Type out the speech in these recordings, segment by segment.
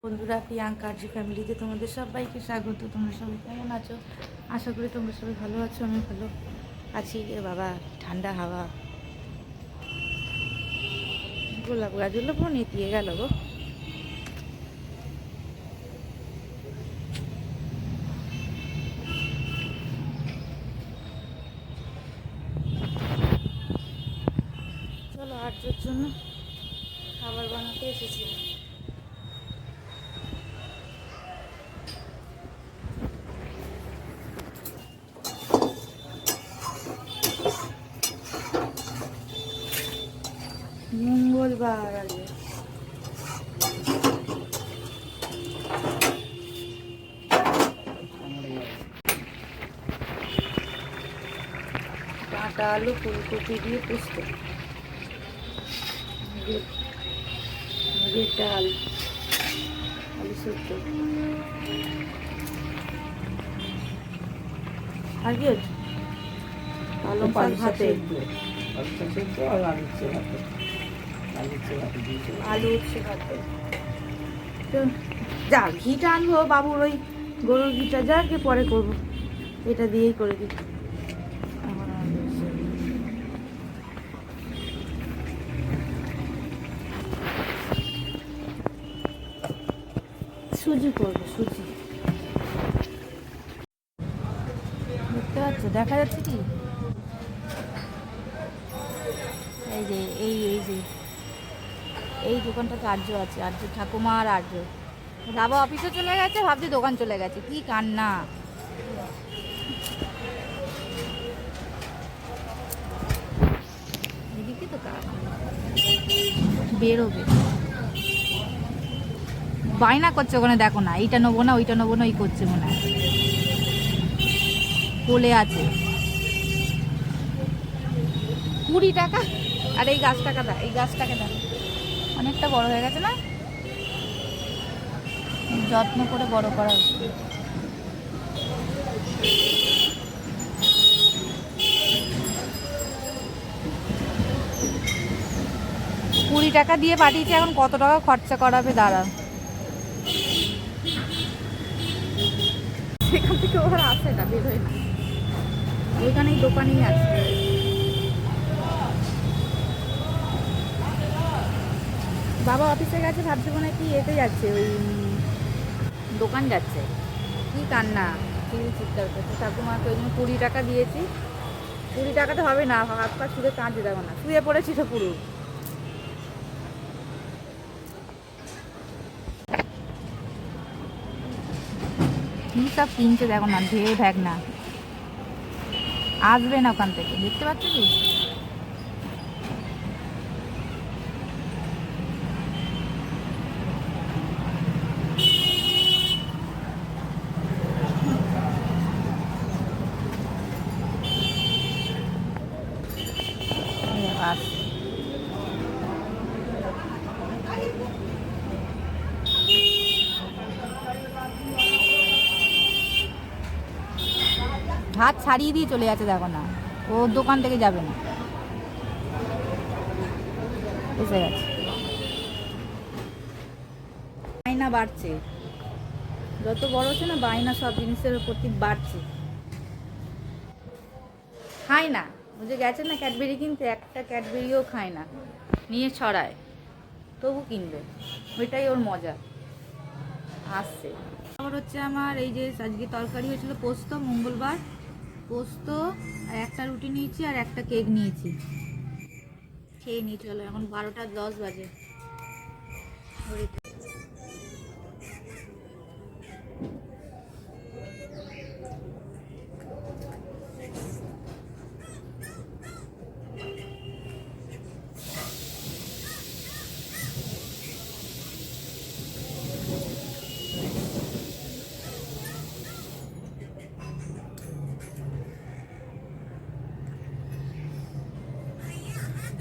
বন্ধুরা, প্রিয়াঙ্কা জি ফ্যামিলিতে তোমাদের সবাইকে স্বাগত। তোমরা সবাই কেমন আছো? আশা করি তোমরা সবাই ভালো আছো। আমি ভালো আছি। এ বাবা, ঠান্ডা হাওয়া, গোলাপ গাছগুলো পুরো নেতিয়ে গেল গো। চলো, আর্যর জন্য খাবার বানাতে এসেছি। মঙ্গলবার আজকে। কাঁটা আলু, ফুলকপি দিয়ে পোস্ত, ডাল, আলু সেদ্ধ। আর কি হচ্ছে? পালং শাক ভাতে, আলু উচ্ছে ভাতে। তো যা ঘিটা আনবো বাবুর, ওই গরুর ঘিটা যাকে পরে করবো, এটা দিয়েই করে দিই। সুজি করবো, সুজি। দেখতে পাচ্ছ? দেখা যাচ্ছে কি? এই যে এই দোকানটাতে আর্য আছে, আর্য ঠাকুমা আর আর্য। বাবা অফিসে চলে গেছে, ভাবছি দোকান চলে গেছে। কি কান্না! এদিকে তো বেরোবে, বায়না করছে ওখানে, দেখো না, এইটা নেবো না, ওইটা নেবো না, ওই করছে মনে হয়। কোলে আছে 20 টাকা। আর এই গাছটাকে দা, এই গাছটাকে দা, অনেকটা বড় হয়ে গেছে না? যত্ন করে বড় করা হচ্ছে। 20 টাকা দিয়ে পাঠিয়েছে, এখন কত টাকা খরচা করাবে দাঁড়া। সেখান থেকে ওরা আসে না, বেরোয় না, ওইখানেই দোকানেই আছে। বাবা অফিসে গেছে, ভাবছে মনে হয় কি এতে যাচ্ছে, ওই দোকান যাচ্ছে। কি কান্না! কি চিৎকার করছে ঠাকুমাকে। ওই জন্য 20 টাকা দিয়েছি। 20 টাকাতে হবে না, হাত পা ছুঁড়ে কাঁদছে, দেখো না, শুয়ে পড়েছি তো পুরো। কি সব কিনছে দেখো না, ঢের ভ্যাগ না, আসবে না ওখান থেকে, দেখতে পাচ্ছ কি? আসছে। হাত ছাড়িয়ে দিয়ে চলে যাচ্ছে, দেখো না, ও দোকান থেকে যাবে না, এসে গেছে। বায়না বাড়ছে, যত বড় হচ্ছে না, বায়না সব জিনিসের প্রতি বাড়ছে। খায় না, ও যে গেছে না ক্যাডবেরি কিনতে, একটা ক্যাডবেরিও খায় না, নিয়ে ছড়ায়, তবু কিনবে, ওইটাই ওর মজা। আসছে। আবার হচ্ছে আমার এই যে আজকে তরকারি হয়েছিল পোস্ত, মঙ্গলবার, পোস্ত আর একটা রুটি নিয়েছি আর একটা কেক নিয়েছি। খেয়ে নিই চলো, এখন 12টা 10 বাজে।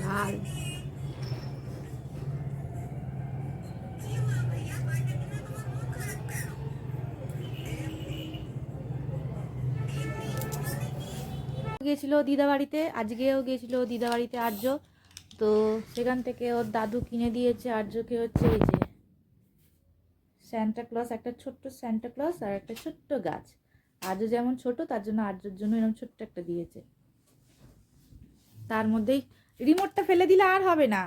ঝাল। গিয়েছিল দিদা বাড়িতে, আজকেও গিয়েছিল দিদা বাড়িতে আর্য। তো সেখান থেকে ওর দাদু কিনে দিয়েছে আর্যকে হচ্ছে এই যে স্যান্টা ক্লজ, একটা ছোট্ট স্যান্টা ক্লজ আর একটা ছোট্ট গাছ। আজও যেমন ছোট, তার জন্য আজের জন্য এরকম ছোট্ট একটা দিয়েছে। তার মধ্যেই রিমোটটা ফেলে দিলে আর হবে না,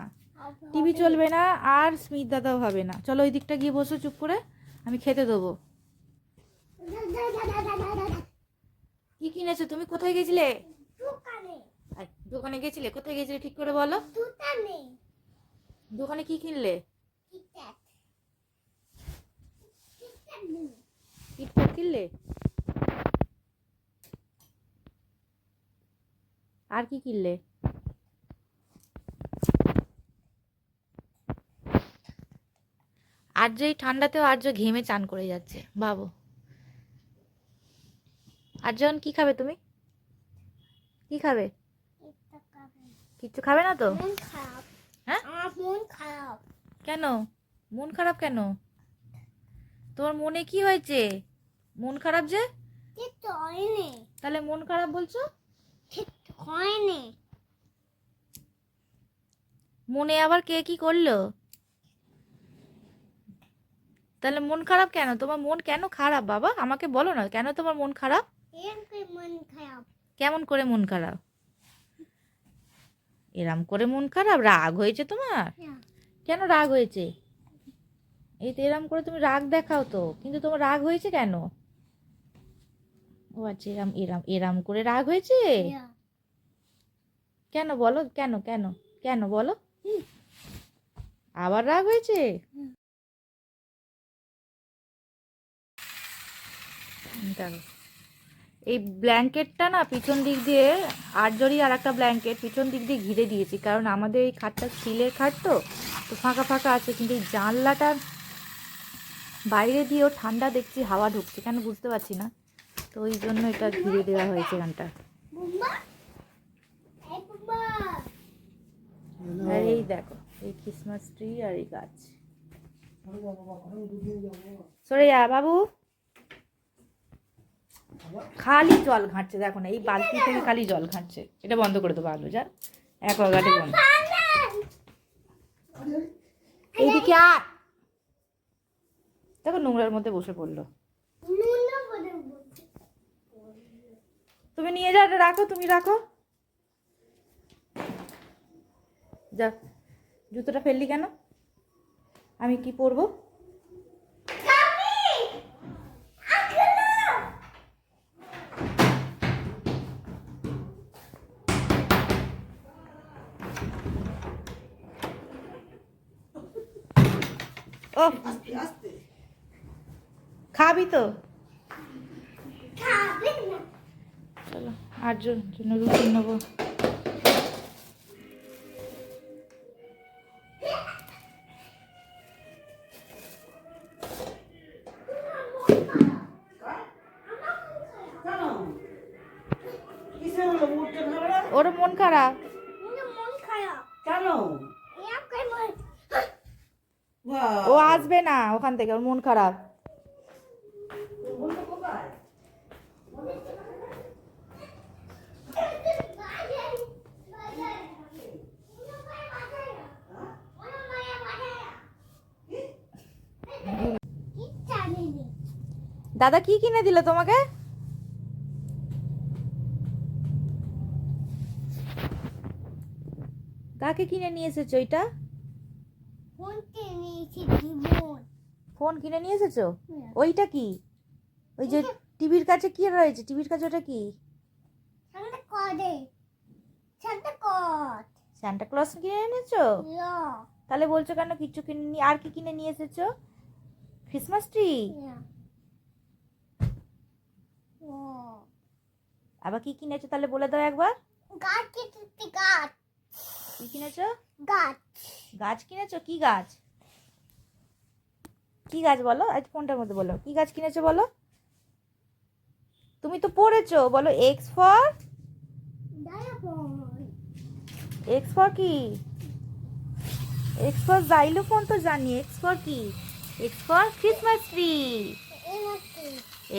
টিভি চলবে না, আর স্মিত দাদাও হবে না। চলো ওই দিকটা গিয়ে বসো চুপ করে, আমি খেতে দেবো। কি কিনেছো তুমি? কোথায় গেছিলে? দোকানে গেছিলে? কোথায় গেছিলে ঠিক করে বলো। দোকানে কি কিনলে? কিটক্যাট কিনলে? আর কি কিনলে? আর্য এই ঠান্ডাতেও আর্য ঘেমে চান করে যাচ্ছে, ভাবো। আর্যন কি খাবে তুমি? কি খাবে? কিচ্ছু খাবে না তো? হ্যাঁ, মন খারাপ। কেন মন খারাপ? কেন তোমার মনে কি হয়েছে? মন খারাপ যে? তাহলে মন খারাপ বলছো? মনে আবার কে কি করলো? তাহলে মন খারাপ কেন? তোমার মন কেন খারাপ বাবা? আমাকে বলো না, কেন তোমার মন খারাপ? কেমন করে মন খারাপ? এরম করে মন খারাপ? রাগ হয়েছে তোমার? কেন রাগ হয়েছে? এই তো এরম করে তুমি রাগ দেখাও তো, কিন্তু তোমার রাগ হয়েছে কেন? ও আচ্ছা, এরম এরম এরম করে রাগ হয়েছে? কেন বলো, কেন কেন কেন বলো? আবার রাগ হয়েছে? দাঁড়াও, এই ব্ল্যাঙ্কেটটা না পিছন দিক দিয়ে, আটজরি আর একটা ব্ল্যাঙ্কেট পিছন দিক দিয়ে ঘিরে দিয়েছি, কারণ আমাদের এই খাটটা স্টিলের খাট তো, তো ফাঁকা ফাঁকা আছে, কিন্তু এই জানলাটার বাইরে দিয়েও ঠান্ডা দেখছি হাওয়া ঢুকছে, কেন বুঝতে পারছি না, তো ওই জন্য এটা ঘিরে দেওয়া হয়েছে এখানটা। আর এই দেখো, এই ক্রিসমাস ট্রি আর এই গাছ। সরে যা বাবু, খালি জল ঘাঁটছে, দেখো না, এই বালতি থেকে খালি জল ঘাঁটছে। এটা বন্ধ করে দেবো আলো, যা অ্যাকোয়াগার্ডে বন্ধ। এইদিকে আর দেখো, নোংরার মধ্যে বসে পড়লো। তুমি নিয়ে যাও, এটা রাখো, তুমি রাখো। যা, জুতোটা ফেললি কেন? আমি কি পরবো? ও খাবি তো? চলো, আটজন জন্য রুটি নেবো। ওর মন খারাপ কেন? ও আসবে না ওখান থেকে, ওর মন খারাপ। দাদা কি কিনে দিল তোমাকে? কাকে কিনে নিয়ে এসেছো এটা? ফোন কিনে নিয়ে এসেছো? ওইটা কি? ওই যে টিভির কাছে কি রয়েছে? টিভির কাছে ওটা কি? সান্টা ক্লজ কিনে এনেছো? তাহলে বলছো কেন কিছু কিনে নি? আর কি কিনে নিয়ে এসেছো? Christmas tree? আবার কি কিনেছো তাহলে বলে দাও একবার। কি কিনেছো? গাছ কিনেছো? কি গাছ? কি গাছ বলো, আজ ফোনটার মধ্যে বলো, কি গাছ কিনেছো বলো? তুমি তো পড়েছো, বলো। X for? এক্স ফর কি? এক্স ফর জাইলোফোন তো জানি, এক্স ফর কি? X for Christmas tree.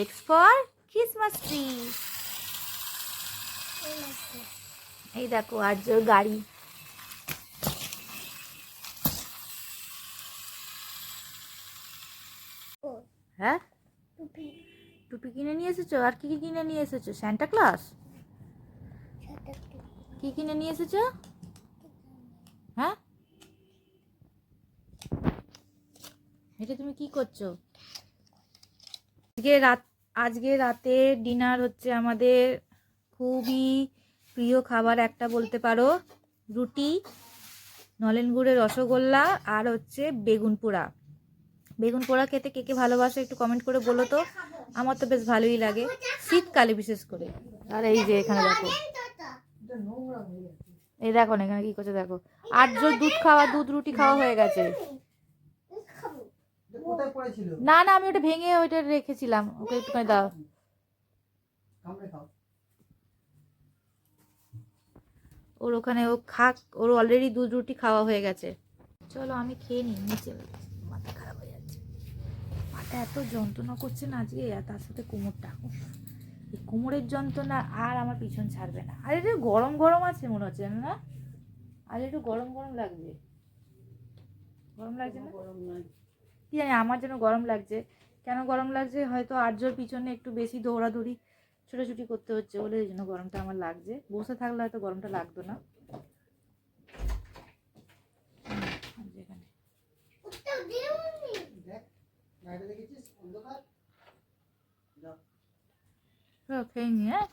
X for Christmas tree. এই দেখো আর্যর গাড়ি। হ্যাঁ, টুপি কিনে নিয়ে এসেছো? আর কি কি কিনে নিয়ে এসেছো? Santa Claus? কি কিনে নিয়ে এসেছো? হ্যাঁ, এটা তুমি কি করছো? আজকে রাতে ডিনার হচ্ছে আমাদের খুবই প্রিয় খাবার একটা বলতে পারো, রুটি, নলেন গুড়ের রসগোল্লা, আর হচ্ছে বেগুন পোড়া। বেগুন পোড়া খেতে কে কে ভালোবাসে একটু কমেন্ট করে বলো তো। আমার তো বেশ ভালোই লাগে, শীতকালে বিশেষ করে। আর এই যে এখানে দেখো, এই দেখো না এখানে কি করছে দেখো, আর্য দুধ রুটি খাওয়া হয়ে গেছে। না না, আমি ওটা ভেঙে ওইটা রেখেছিলাম, ওকে একটুখানি দাও। ওর ওখানে ও খাক, ওর অলরেডি দুধ রুটি খাওয়া হয়ে গেছে। চলো আমি খেয়ে নিই, নিচে মাথা খারাপ হয়ে যাচ্ছে, মাথা এত যন্ত্রণা করছে না আজকে, আর তার সাথে কোমরটা, এই কোমরের যন্ত্রণা আর আমার পিছন ছাড়বে না। আর একটু গরম গরম আছে মনে হচ্ছে না, আর একটু গরম গরম লাগবে। গরম লাগছে না? কি জানি, আমার যেন গরম লাগছে। কেন গরম লাগছে? হয়তো আর্যর পিছনে একটু বেশি দৌড়াদৌড়ি ছোটাছুটি করতে হচ্ছে বলে এই জন্য গরমটা আমার লাগছে। বসে থাকলে হয়তো গরমটা লাগতো না। খেয়ে নি, হ্যাঁ।